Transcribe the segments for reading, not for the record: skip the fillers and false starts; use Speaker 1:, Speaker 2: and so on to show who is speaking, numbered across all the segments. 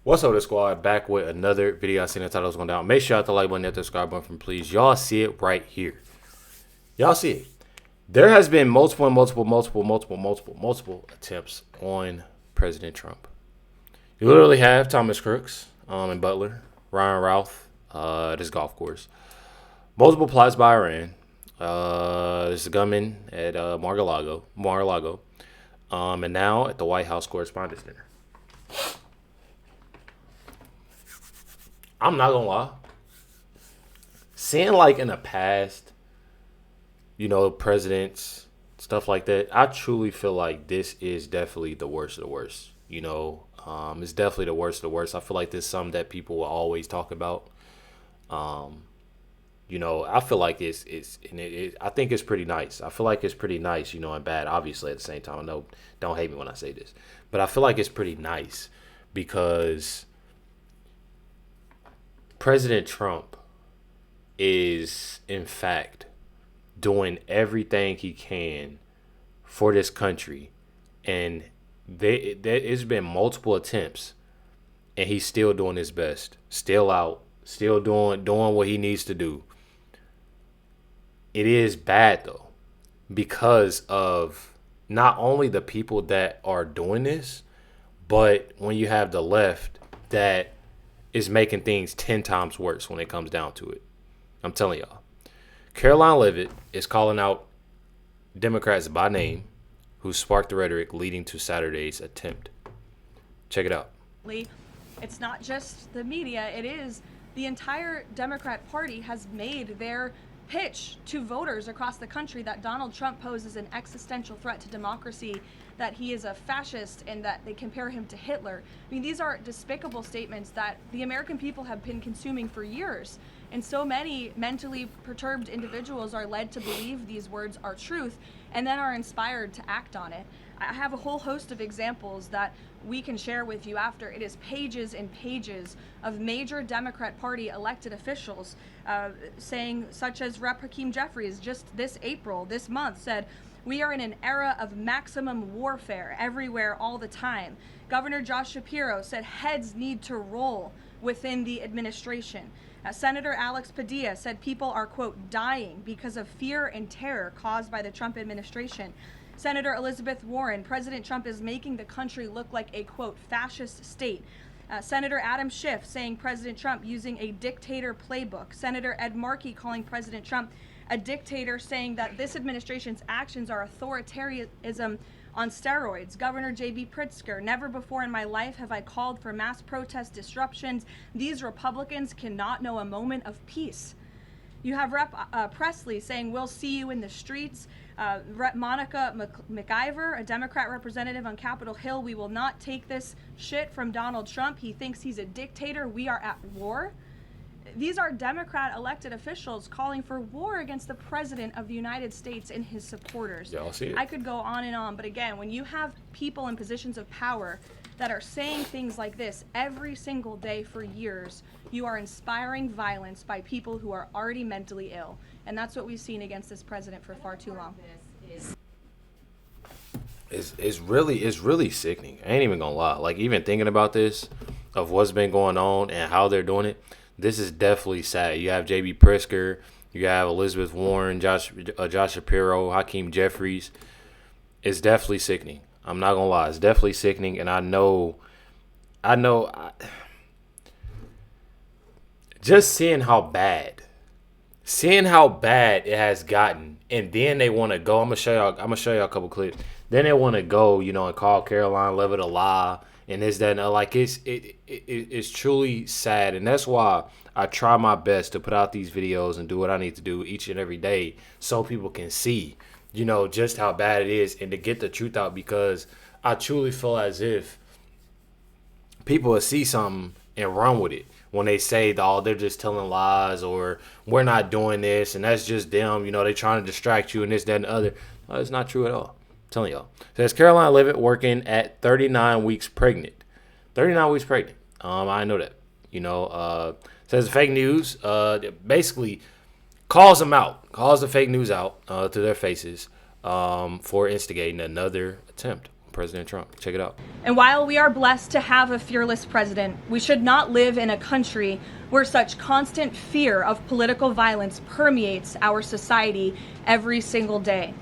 Speaker 1: What's up, the squad? Back with another video. I seen the titles going down. Make sure you hit the like button, hit the subscribe button, please. Y'all see it right here. Y'all see it. There has been multiple attempts on President Trump. You literally have Thomas Crooks and Butler, Ryan Ralph, this golf course. Multiple plots by Iran. There's a gunman at Mar-a-Lago, and now at the White House Correspondents' Dinner. I'm not gonna lie. Seeing like in the past, presidents, stuff like that, I truly feel like this is definitely the worst of the worst. It's definitely the worst of the worst. I feel like this is something that people will always talk about. I feel like I think it's pretty nice. I feel like it's pretty nice, and bad, obviously, at the same time. I know, don't hate me when I say this. But I feel like it's pretty nice because President Trump is, in fact, doing everything he can for this country. And there's been multiple attempts, and he's still doing his best. Still out, still doing what he needs to do. It is bad, though, because of not only the people that are doing this, but when you have the left that is making things 10 times worse when it comes down to it. I'm telling y'all. Karoline Leavitt is calling out Democrats by name who sparked the rhetoric leading to Saturday's attempt. Check it out.
Speaker 2: It's not just the media. It is the entire Democrat Party has made their pitch to voters across the country that Donald Trump poses an existential threat to democracy, that he is a fascist, and that they compare him to Hitler. I mean, these are despicable statements that the American people have been consuming for years. And so many mentally perturbed individuals are led to believe these words are truth and then are inspired to act on it. I have a whole host of examples that we can share with you after. It is pages and pages of major Democrat Party elected officials saying, such as Rep. Hakeem Jeffries just this month said, "We are in an era of maximum warfare everywhere all the time." Governor Josh Shapiro said heads need to roll within the administration. Senator Alex Padilla said people are, quote, dying because of fear and terror caused by the Trump administration. Senator Elizabeth Warren, President Trump is making the country look like a, quote, fascist state. Senator Adam Schiff saying President Trump using a dictator playbook. Senator Ed Markey calling President Trump a dictator, saying that this administration's actions are authoritarianism on steroids. Governor J.B. Pritzker, never before in my life have I called for mass protest disruptions. These Republicans cannot know a moment of peace. You have Rep. Presley saying, "We'll see you in the streets." Rep. Monica McIver, a Democrat representative on Capitol Hill, "We will not take this shit from Donald Trump. He thinks he's a dictator. We are at war." These are Democrat elected officials calling for war against the President of the United States and his supporters.
Speaker 1: Y'all see it?
Speaker 2: I could go on and on, but again, when you have people in positions of power that are saying things like this every single day for years, you are inspiring violence by people who are already mentally ill. And that's what we've seen against this president for far too long.
Speaker 1: It's really sickening. I ain't even gonna lie. Like, even thinking about this, of what's been going on and how they're doing it, this is definitely sad. You have J.B. Pritzker, you have Elizabeth Warren, Josh Shapiro, Hakeem Jeffries. It's definitely sickening. I'm not gonna lie. It's definitely sickening, and I know. Just seeing how bad it has gotten, and then they want to go. I'm gonna show y'all a couple clips. Then they want to go, and call Karoline Leavitt a lie, and this, that, and that. Like, it's truly sad, and that's why I try my best to put out these videos and do what I need to do each and every day, so people can see, just how bad it is, and to get the truth out, because I truly feel as if people will see something and run with it when they say, "Oh, they're just telling lies," or "We're not doing this," and that's just them. They're trying to distract you and this, that, and the other. No, it's not true at all. I'm telling y'all. Says Karoline Leavitt working at 39 weeks pregnant. 39 weeks pregnant. I know that. Says fake news. Basically calls them out. Calls the fake news out to their faces for instigating another attempt on President Trump. Check it out.
Speaker 2: And while we are blessed to have a fearless president, we should not live in a country where such constant fear of political violence permeates our society every single day.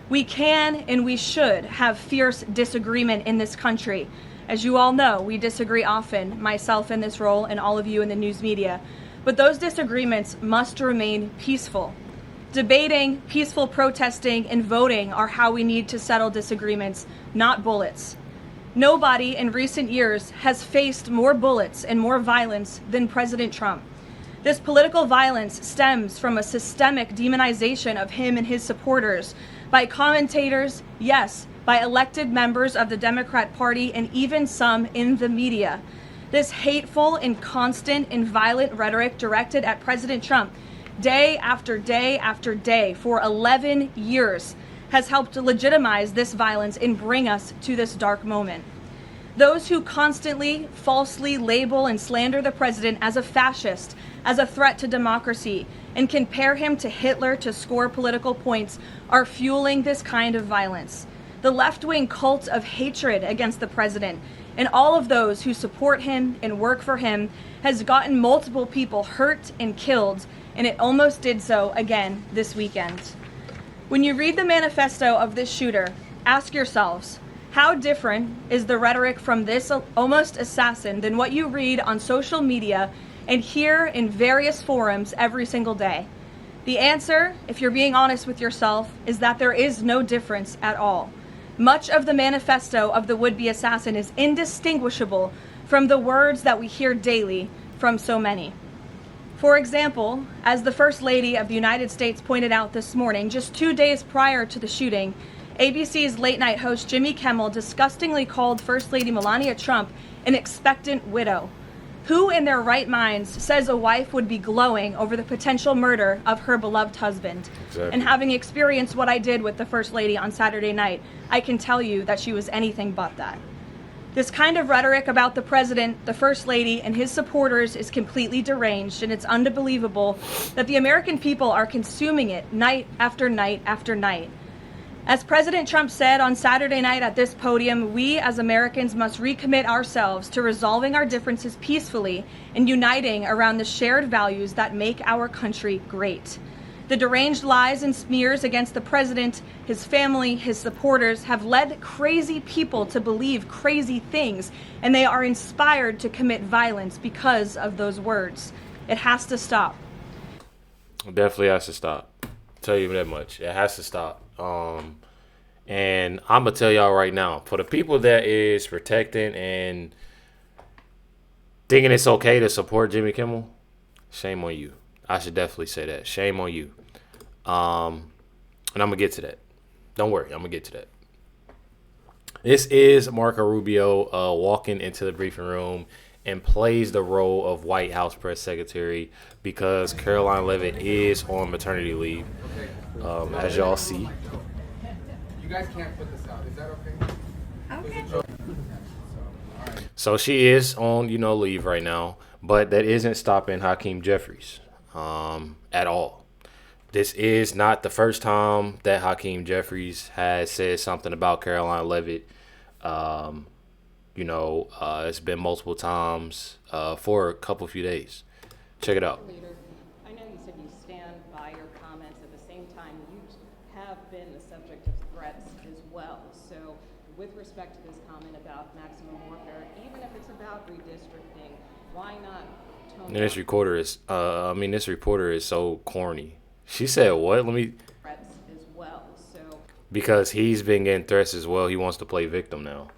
Speaker 2: We can and we should have fierce disagreement in this country. As you all know, we disagree often, myself in this role and all of you in the news media. But those disagreements must remain peaceful. Debating, peaceful protesting, and voting are how we need to settle disagreements, not bullets. Nobody in recent years has faced more bullets and more violence than President Trump. This political violence stems from a systemic demonization of him and his supporters by commentators, yes, by elected members of the Democrat Party, and even some in the media. This hateful and constant and violent rhetoric directed at President Trump day after day after day for 11 years has helped to legitimize this violence and bring us to this dark moment. Those who constantly falsely label and slander the president as a fascist, as a threat to democracy, and compare him to Hitler to score political points are fueling this kind of violence. The left-wing cult of hatred against the president and all of those who support him and work for him has gotten multiple people hurt and killed, and it almost did so again this weekend. When you read the manifesto of this shooter, ask yourselves, how different is the rhetoric from this almost assassin than what you read on social media and hear in various forums every single day? The answer, if you're being honest with yourself, is that there is no difference at all. Much of the manifesto of the would-be assassin is indistinguishable from the words that we hear daily from so many. For example, as the First Lady of the United States pointed out this morning, just 2 days prior to the shooting, ABC's late-night host Jimmy Kimmel disgustingly called First Lady Melania Trump an expectant widow. Who in their right minds says a wife would be glowing over the potential murder of her beloved husband?
Speaker 1: Exactly.
Speaker 2: And having experienced what I did with the First Lady on Saturday night, I can tell you that she was anything but that. This kind of rhetoric about the president, the First Lady, and his supporters is completely deranged, and it's unbelievable that the American people are consuming it night after night after night. As President Trump said on Saturday night at this podium, we as Americans must recommit ourselves to resolving our differences peacefully and uniting around the shared values that make our country great. The deranged lies and smears against the president, his family, his supporters have led crazy people to believe crazy things, and they are inspired to commit violence because of those words. It has to stop.
Speaker 1: It definitely has to stop. I'll tell you that much. It has to stop. And I'm gonna tell y'all right now, for the people that is protecting and thinking it's okay to support Jimmy Kimmel, shame on you. I should definitely say that. Shame on you. And I'm gonna get to that. Don't worry, I'm gonna get to that. This is Marco Rubio walking into the briefing room and plays the role of White House press secretary because Karoline Leavitt is on maternity leave, as y'all see.
Speaker 3: You guys can't put this out. Is that okay?
Speaker 2: Okay.
Speaker 1: So she is on, leave right now, but that isn't stopping Hakeem Jeffries at all. This is not the first time that Hakeem Jeffries has said something about Karoline Leavitt. It's been multiple times for a few days. Check it out.
Speaker 4: I know you said you stand by your comments. At the same time, you have been the subject of threats as well. So with respect to this comment about maximum warfare, even if it's about redistricting, why not tone
Speaker 1: And this reporter is so corny. She said what?
Speaker 4: threats as well? So
Speaker 1: Because he's been getting threats as well. He wants to play victim now.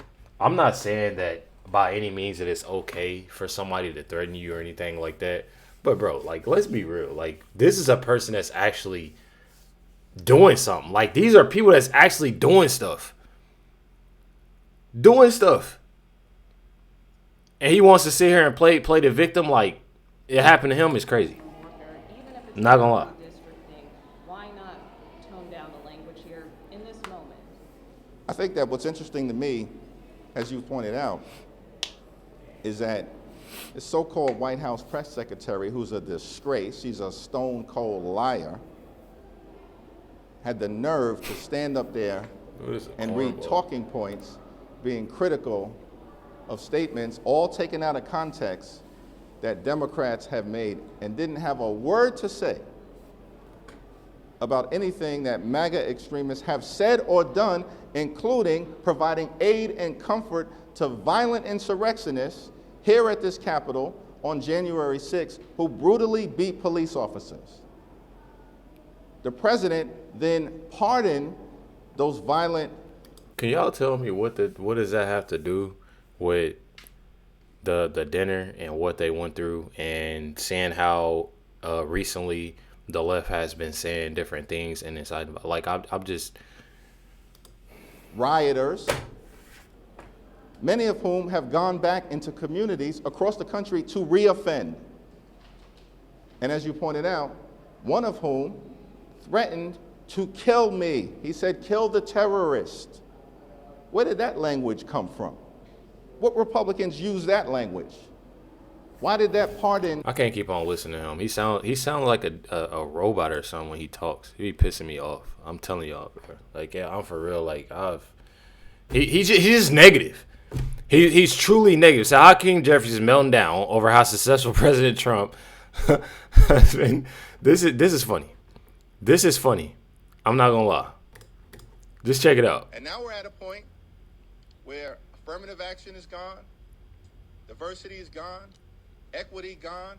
Speaker 1: I'm not saying that by any means that it's okay for somebody to threaten you or anything like that. But, bro, let's be real. This is a person that's actually doing something. These are people that's actually doing stuff. And he wants to sit here and play the victim like it happened to him is crazy.
Speaker 4: warfare, even if it's
Speaker 1: Not gonna lie.
Speaker 4: redistricting, why not tone down the language here in this moment?
Speaker 5: I think that what's interesting to me, as you pointed out, is that the so-called White House press secretary, who's a disgrace, she's a stone-cold liar, had the nerve to stand up there and read talking points being critical of statements, all taken out of context, that Democrats have made and didn't have a word to say about anything that MAGA extremists have said or done, including providing aid and comfort to violent insurrectionists here at this Capitol on January 6th who brutally beat police officers. The president then pardoned those violent.
Speaker 1: Can y'all tell me what does that have to do with the dinner and what they went through, and seeing how recently the left has been saying different things and inside, like I'm just
Speaker 5: rioters, many of whom have gone back into communities across the country to reoffend. And as you pointed out, one of whom threatened to kill me. He said, kill the terrorist. Where did that language come from? What Republicans use that language? Why did that pardon?
Speaker 1: I can't keep on listening to him. He sound like a robot or something when he talks. He be pissing me off. I'm telling y'all, bro. Like, yeah, I'm for real. Like, he's just negative. He's truly negative. So Hakeem Jeffries is melting down over how successful President Trump has been. This is funny. This is funny. I'm not gonna lie. Just check it out.
Speaker 5: And now we're at a point where affirmative action is gone, diversity is gone, equity gone,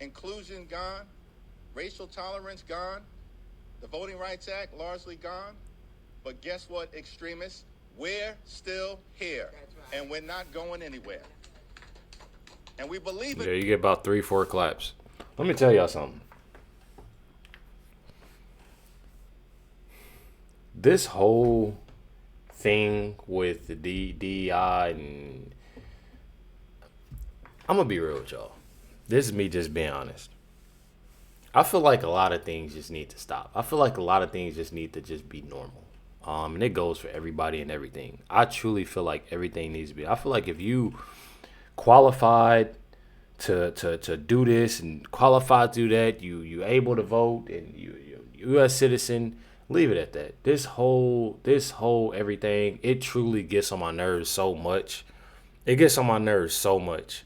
Speaker 5: inclusion gone, racial tolerance gone, the Voting Rights Act largely gone. But guess what, extremists? We're still here, and we're not going anywhere. And we believe it.
Speaker 1: Yeah, you get about 3-4 claps. Let me tell y'all something. This whole thing with the DEI, and I'm gonna be real with y'all. This is me just being honest. I feel like a lot of things just need to stop. I feel like a lot of things just need to just be normal. And it goes for everybody and everything. I truly feel like everything needs to be. I feel like if you qualified to do this and qualified to do that, you able to vote, and you U.S. citizen, leave it at that. This whole everything, it truly gets on my nerves so much. It gets on my nerves so much.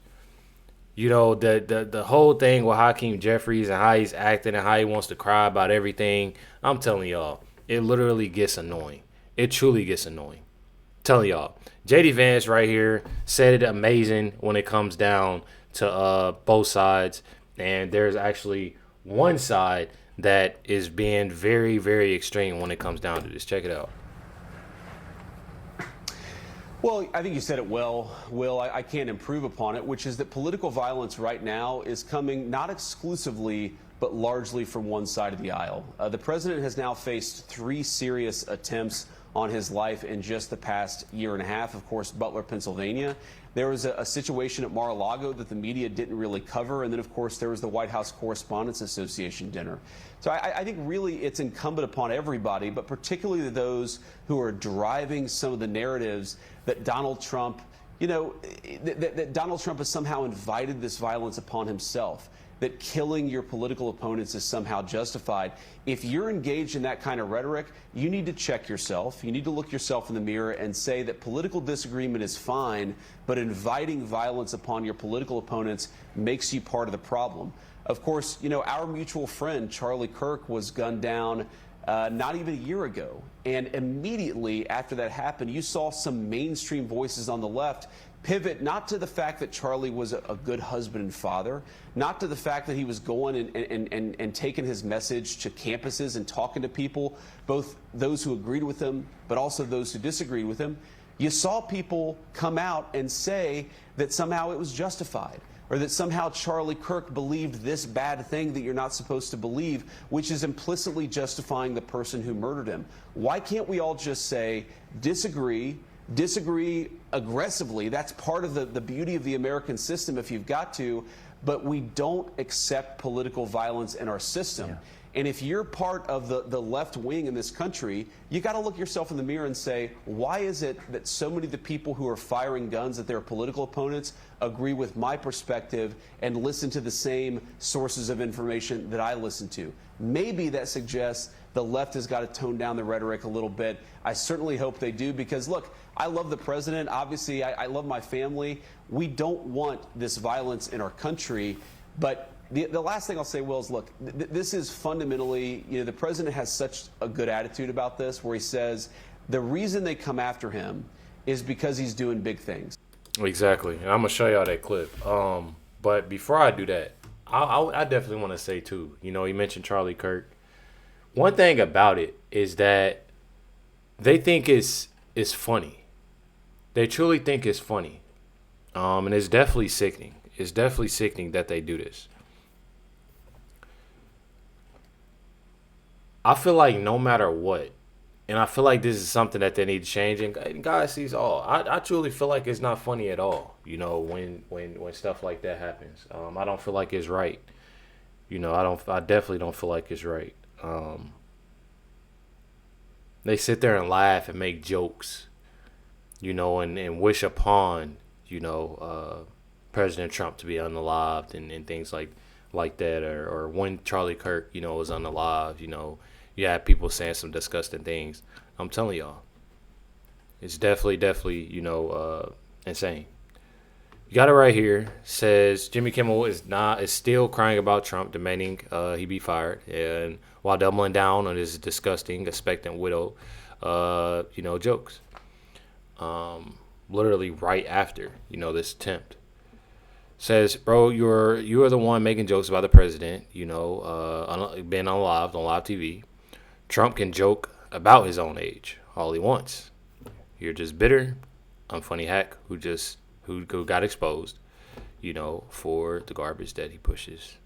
Speaker 1: You know, the whole thing with Hakeem Jeffries and how he's acting and how he wants to cry about everything. I'm telling y'all, it literally gets annoying. It truly gets annoying. I'm telling y'all, JD Vance right here said it amazing when it comes down to both sides. And there's actually one side that is being very, very extreme when it comes down to this. Check it out.
Speaker 6: Well, I think you said it well, Will. I can't improve upon it, which is that political violence right now is coming not exclusively but largely from one side of the aisle. The president has now faced 3 serious attempts on his life in just the past year and a half. Of course, Butler, Pennsylvania. There was a situation at Mar-a-Lago that the media didn't really cover. And then, of course, there was the White House Correspondents Association dinner. So I think really it's incumbent upon everybody, but particularly those who are driving some of the narratives that Donald Trump, that Donald Trump has somehow invited this violence upon himself, that killing your political opponents is somehow justified. If you're engaged in that kind of rhetoric, you need to check yourself. You need to look yourself in the mirror and say that political disagreement is fine, but inviting violence upon your political opponents makes you part of the problem. Of course, our mutual friend, Charlie Kirk, was gunned down not even a year ago. And immediately after that happened, you saw some mainstream voices on the left pivot not to the fact that Charlie was a good husband and father, not to the fact that he was going and taking his message to campuses and talking to people, both those who agreed with him, but also those who disagreed with him. You saw people come out and say that somehow it was justified, or that somehow Charlie Kirk believed this bad thing that you're not supposed to believe, which is implicitly justifying the person who murdered him. Why can't we all just say, disagree aggressively? That's part of the beauty of the American system if you've got to, but we don't accept political violence in our system. And if you're part of the left wing in this country, you got to look yourself in the mirror and say, why is it that so many of the people who are firing guns at their political opponents agree with my perspective and listen to the same sources of information that I listen to? Maybe that suggests the left has got to tone down the rhetoric a little bit. I certainly hope they do, because look, I love the president. Obviously, I love my family. We don't want this violence in our country. But the last thing I'll say, Will, is look, this is fundamentally, the president has such a good attitude about this, where he says the reason they come after him is because he's doing big things.
Speaker 1: Exactly. And I'm going to show y'all that clip. But before I do that, I definitely want to say, too, you mentioned Charlie Kirk. One thing about it is that they think it's funny. They truly think it's funny. And it's definitely sickening. It's definitely sickening that they do this. I feel like no matter what, and I feel like this is something that they need to change, and God sees all. I truly feel like it's not funny at all, when stuff like that happens. I don't feel like it's right. I definitely don't feel like it's right. They sit there and laugh and make jokes, and wish upon, President Trump to be unalived and things like that, or when Charlie Kirk, was unalived, you had people saying some disgusting things. I'm telling y'all, it's definitely, insane. You got it right here. Says Jimmy Kimmel is still crying about Trump, demanding he be fired, and while doubling down on his disgusting, expectant widow, jokes. Literally right after, this attempt. Says, bro, you are the one making jokes about the president, being on live TV. Trump can joke about his own age all he wants. You're just bitter, unfunny hack who got exposed, for the garbage that he pushes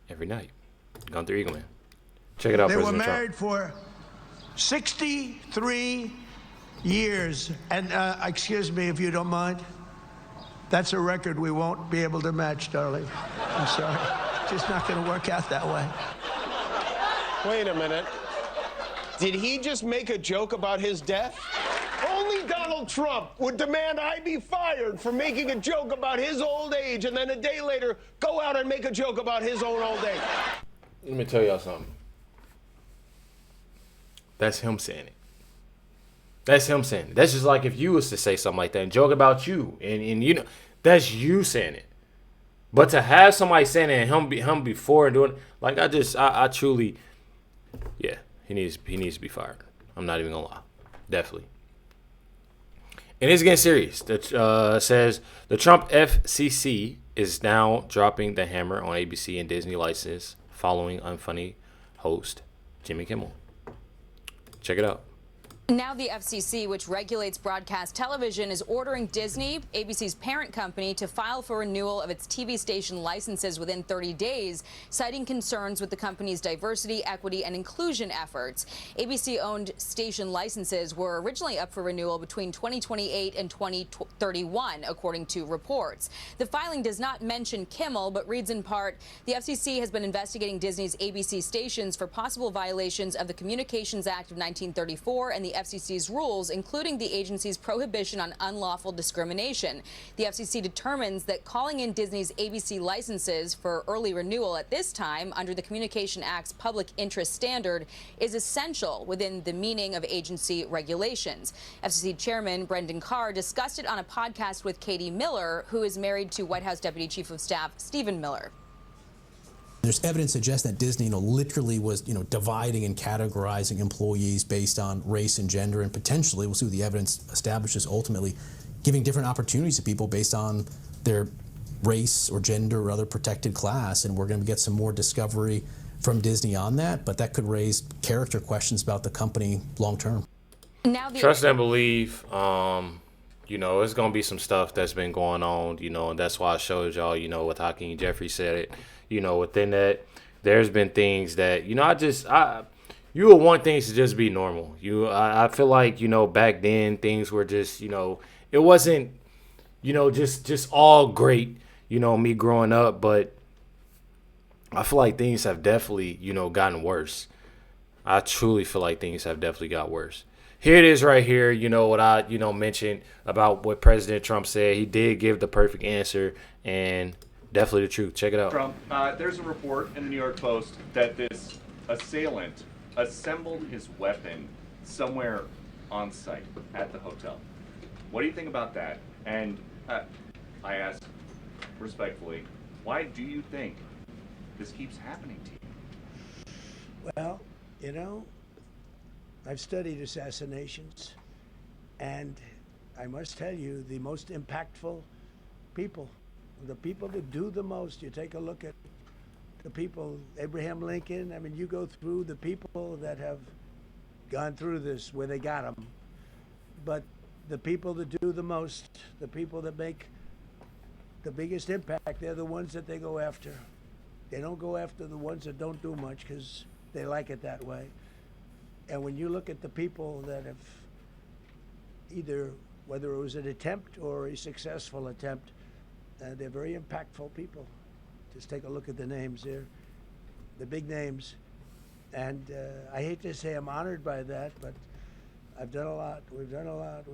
Speaker 1: every night. Gunther Eagleman. Check it out, President Trump.
Speaker 7: They were married for 63 years. And excuse me if you don't mind. That's a record we won't be able to match, darling. I'm sorry. Just not going to work out that way.
Speaker 8: Wait a minute. Did he just make a joke about his death? Only Donald Trump would demand I be fired for making a joke about his old age, and then a day later go out and make a joke about his own old age.
Speaker 1: Let me tell y'all something. That's him saying it. That's him saying it. That's just like if you was to say something like that and joke about you, and that's you saying it. But to have somebody saying it and him before and doing it, like I truly, yeah, he needs to be fired. I'm not even gonna lie, definitely. And it's getting serious. That says the Trump FCC is now dropping the hammer on ABC and Disney license following unfunny host Jimmy Kimmel. Check it out.
Speaker 9: Now the FCC, which regulates broadcast television, is ordering Disney, ABC's parent company, to file for renewal of its TV station licenses within 30 days, citing concerns with the company's diversity, equity, and inclusion efforts. ABC-owned station licenses were originally up for renewal between 2028 and 2031, according to reports. The filing does not mention Kimmel, but reads in part, the FCC has been investigating Disney's ABC stations for possible violations of the Communications Act of 1934 and the FCC's rules, including the agency's prohibition on unlawful discrimination. The FCC determines that calling in Disney's ABC licenses for early renewal at this time under the Communication Act's public interest standard is essential within the meaning of agency regulations. FCC Chairman Brendan Carr discussed it on a podcast with Katie Miller, who is married to White House Deputy Chief of Staff Stephen Miller.
Speaker 10: There's evidence suggests that Disney, literally was, dividing and categorizing employees based on race and gender, and potentially, we'll see what the evidence establishes, ultimately giving different opportunities to people based on their race or gender or other protected class. And we're going to get some more discovery from Disney on that, but that could raise character questions about the company long term.
Speaker 1: Trust and believe. It's going to be some stuff that's been going on, and that's why I showed y'all, with Hakeem Jeffries said it. Within that, there's been things that, you would want things to just be normal. I feel like, back then things were just, it wasn't, just all great, me growing up. But I feel like things have definitely, gotten worse. I truly feel like things have definitely got worse. Here it is right here, what I, mentioned about what President Trump said. He did give the perfect answer and definitely the truth. Check it out.
Speaker 11: Trump, there's a report in the New York Post that this assailant assembled his weapon somewhere on site at the hotel. What do you think about that? And I ask respectfully, why do you think this keeps happening to you?
Speaker 7: Well, I've studied assassinations, and I must tell you, the most impactful people, the people that do the most, you take a look at the people, Abraham Lincoln, I mean, you go through the people that have gone through this, where they got them. But the people that do the most, the people that make the biggest impact, they're the ones that they go after. They don't go after the ones that don't do much because they like it that way. And when you look at the people that have either, whether it was an attempt or a successful attempt, they're very impactful people. Just take a look at the names there, the big names. And I hate to say I'm honored by that, but I've done a lot. We've done a lot.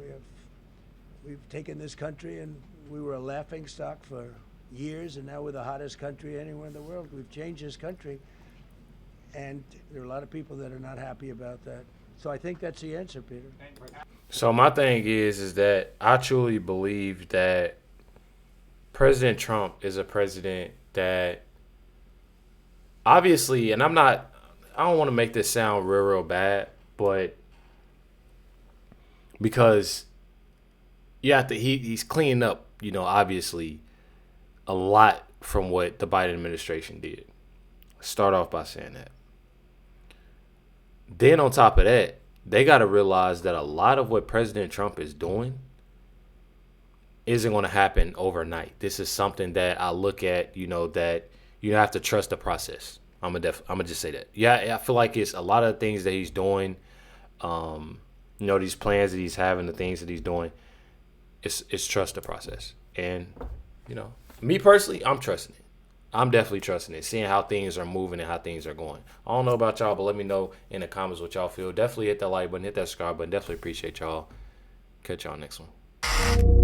Speaker 7: We've taken this country, and we were a laughing stock for years, and now we're the hottest country anywhere in the world. We've changed this country, and there are a lot of people that are not happy about that. So I think that's the answer, Peter.
Speaker 1: So my thing is that I truly believe that President Trump is a president that obviously, and I don't want to make this sound real bad, but because he's cleaning up, obviously a lot from what the Biden administration did. Start off by saying that. Then on top of that, they got to realize that a lot of what President Trump is doing isn't going to happen overnight. This is something that I look at, that you have to trust the process. I'm gonna just say that. Yeah, I feel like it's a lot of things that he's doing. These plans that he's having, the things that he's doing. It's trust the process, and me personally, I'm trusting it. I'm definitely trusting it, seeing how things are moving and how things are going. I don't know about y'all, but let me know in the comments what y'all feel. Definitely hit that like button, hit that subscribe button. Definitely appreciate y'all. Catch y'all next one.